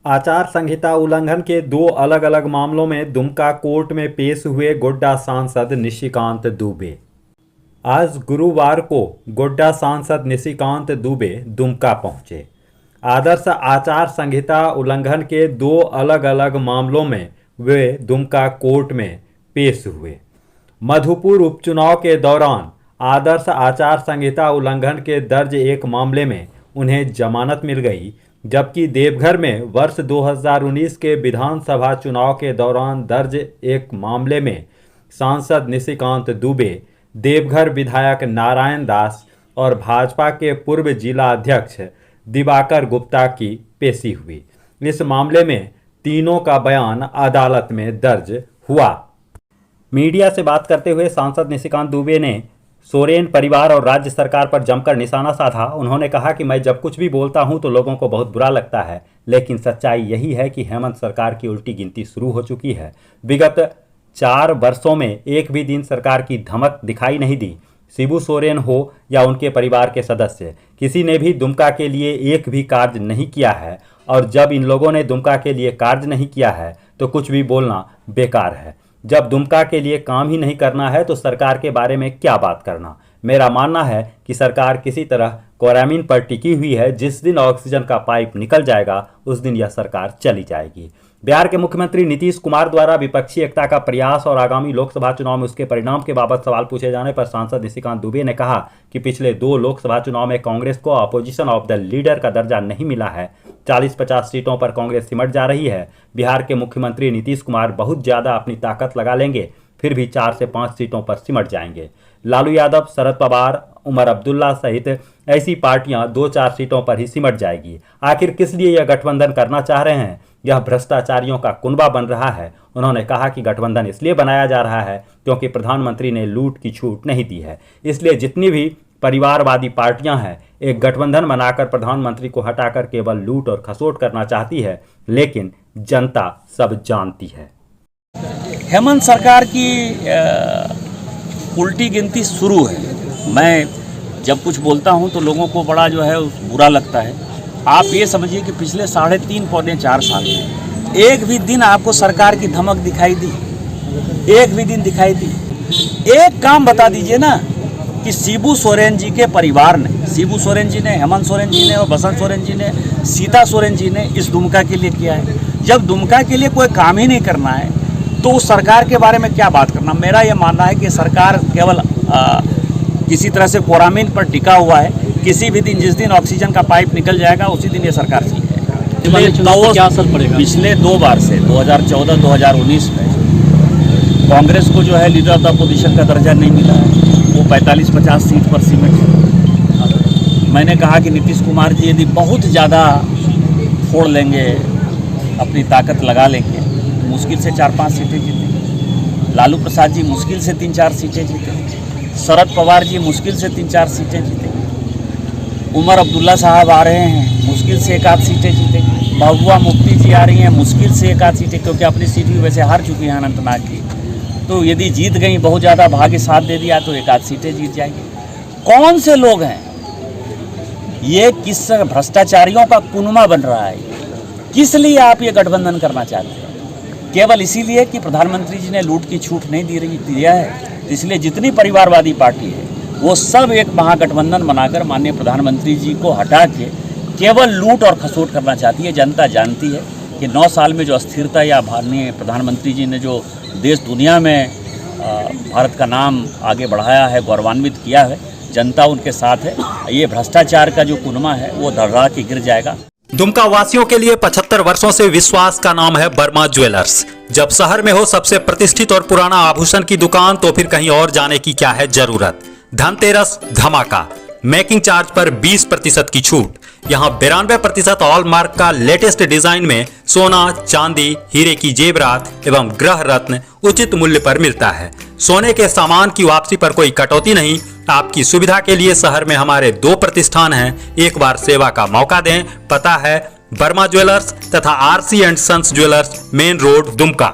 आचार संहिता उल्लंघन के दो अलग अलग मामलों में दुमका कोर्ट में पेश हुए गोड्डा सांसद निशिकांत दुबे। आज गुरुवार को गोड्डा सांसद निशिकांत दुबे दुमका पहुंचे। आदर्श आचार संहिता उल्लंघन के दो अलग अलग मामलों में वे दुमका कोर्ट में पेश हुए। मधुपुर उपचुनाव के दौरान आदर्श आचार संहिता उल्लंघन के दर्ज एक मामले में उन्हें जमानत मिल गई, जबकि देवघर में वर्ष 2019 के विधानसभा चुनाव के दौरान दर्ज एक मामले में सांसद निशिकांत दुबे, देवघर विधायक नारायण दास और भाजपा के पूर्व जिला अध्यक्ष दिवाकर गुप्ता की पेशी हुई। इस मामले में तीनों का बयान अदालत में दर्ज हुआ। मीडिया से बात करते हुए सांसद निशिकांत दुबे ने सोरेन परिवार और राज्य सरकार पर जमकर निशाना साधा। उन्होंने कहा कि मैं जब कुछ भी बोलता हूं तो लोगों को बहुत बुरा लगता है, लेकिन सच्चाई यही है कि हेमंत सरकार की उल्टी गिनती शुरू हो चुकी है। विगत 4 वर्षों में एक भी दिन सरकार की धमक दिखाई नहीं दी। शिबू सोरेन हो या उनके परिवार के सदस्य, किसी ने भी दुमका के लिए एक भी कार्य नहीं किया है, और जब इन लोगों ने दुमका के लिए कार्य नहीं किया है तो कुछ भी बोलना बेकार है। जब दुमका के लिए काम ही नहीं करना है तो सरकार के बारे में क्या बात करना। मेरा मानना है कि सरकार किसी तरह क्वारंटाइन पर टिकी हुई है। जिस दिन ऑक्सीजन का पाइप निकल जाएगा उस दिन यह सरकार चली जाएगी। बिहार के मुख्यमंत्री नीतीश कुमार द्वारा विपक्षी एकता का प्रयास और आगामी लोकसभा चुनाव में उसके परिणाम के बाबत सवाल पूछे जाने पर सांसद निशिकांत दुबे ने कहा कि पिछले 2 लोकसभा चुनाव में कांग्रेस को अपोजिशन ऑफ द लीडर का दर्जा नहीं मिला है। 40-50 सीटों पर कांग्रेस सिमट जा रही है। बिहार के मुख्यमंत्री नीतीश कुमार बहुत ज़्यादा अपनी ताकत लगा लेंगे, फिर भी 4 से 5 सीटों पर सिमट जाएंगे। लालू यादव, शरद पवार, उमर अब्दुल्ला सहित ऐसी पार्टियां 2-4 सीटों पर ही सिमट जाएगी। आखिर किस लिए यह गठबंधन करना चाह रहे हैं? यह भ्रष्टाचारियों का कुनबा बन रहा है। उन्होंने कहा कि गठबंधन इसलिए बनाया जा रहा है क्योंकि प्रधानमंत्री ने लूट की छूट नहीं दी है। इसलिए जितनी भी परिवारवादी पार्टियां हैं एक गठबंधन बनाकर प्रधानमंत्री को हटाकर केवल लूट और खसोट करना चाहती है, लेकिन जनता सब जानती है। हेमंत सरकार की उल्टी गिनती शुरू है। मैं जब कुछ बोलता हूं तो लोगों को बड़ा बुरा लगता है। आप ये समझिए कि पिछले 3.5-4 साल में एक भी दिन आपको सरकार की धमक दिखाई दी? एक भी दिन दिखाई दी? एक काम बता दीजिए ना कि शिबू सोरेन जी के परिवार ने, शिबू सोरेन जी ने, हेमंत सोरेन जी ने और बसंत सोरेन जी ने, सीता सोरेन जी ने इस दुमका के लिए किया है। जब दुमका के लिए कोई काम ही नहीं करना है तो उस सरकार के बारे में क्या बात करना। मेरा ये मानना है कि सरकार केवल किसी तरह से क्वारंटाइन पर टिका हुआ है। किसी भी दिन, जिस दिन ऑक्सीजन का पाइप निकल जाएगा उसी दिन ये सरकार चली जाएगी। क्या असर पड़ेगा? पिछले 2 बार से 2014-2019 में कांग्रेस को लीडर ऑफ द अपोजिशन का दर्जा नहीं मिला है। वो 45-50 सीट पर सिमट है। मैंने कहा कि नीतीश कुमार जी यदि बहुत ज़्यादा फोड़ लेंगे, अपनी ताकत लगा लेंगे, मुश्किल से 4-5 सीटें जीतेंगे। लालू प्रसाद जी मुश्किल से 3-4 सीटें जीतेंगे। शरद पवार जी मुश्किल से 3-4 सीटें जीतेंगे। उमर अब्दुल्ला साहब आ रहे हैं, मुश्किल से 1-8 सीटें जीतेंगे। महबूबा मुफ्ती जी आ रही हैं, मुश्किल से 1-8 सीटें, क्योंकि अपनी सीट भी वैसे हार चुकी हैं अनंतनाग की। तो यदि जीत गई, बहुत ज़्यादा भाग्य साथ दे दिया तो 1-8 सीटें जीत जाएंगे। कौन से लोग हैं ये? किस भ्रष्टाचारियों का कुनबा बन रहा है? किस लिए आप ये गठबंधन करना चाहते हैं? केवल इसीलिए कि प्रधानमंत्री जी ने लूट की छूट नहीं दिया है। इसलिए जितनी परिवारवादी पार्टी है वो सब एक महागठबंधन बनाकर माननीय प्रधानमंत्री जी को हटा के केवल लूट और खसोट करना चाहती है। जनता जानती है कि 9 साल में जो अस्थिरता या माननीय प्रधानमंत्री जी ने जो देश दुनिया में भारत का नाम आगे बढ़ाया है, गौरवान्वित किया है, जनता उनके साथ है। ये भ्रष्टाचार का जो कुनबा है वो धड़धा के गिर जाएगा। दुमका वासियों के लिए 75 वर्षों से विश्वास का नाम है वर्मा ज्वेलर्स। जब शहर में हो सबसे प्रतिष्ठित और पुराना आभूषण की दुकान तो फिर कहीं और जाने की क्या है जरूरत। धनतेरस धमाका, मेकिंग चार्ज पर 20% की छूट। यहाँ 92% हॉलमार्क का लेटेस्ट डिजाइन में सोना, चांदी, हीरे की जेवरात एवं ग्रह रत्न उचित मूल्य पर मिलता है। सोने के सामान की वापसी पर कोई कटौती नहीं। आपकी सुविधा के लिए शहर में हमारे 2 प्रतिष्ठान हैं। एक बार सेवा का मौका दें। पता है वर्मा ज्वेलर्स तथा RC and sons jewellers, main road, Dumka.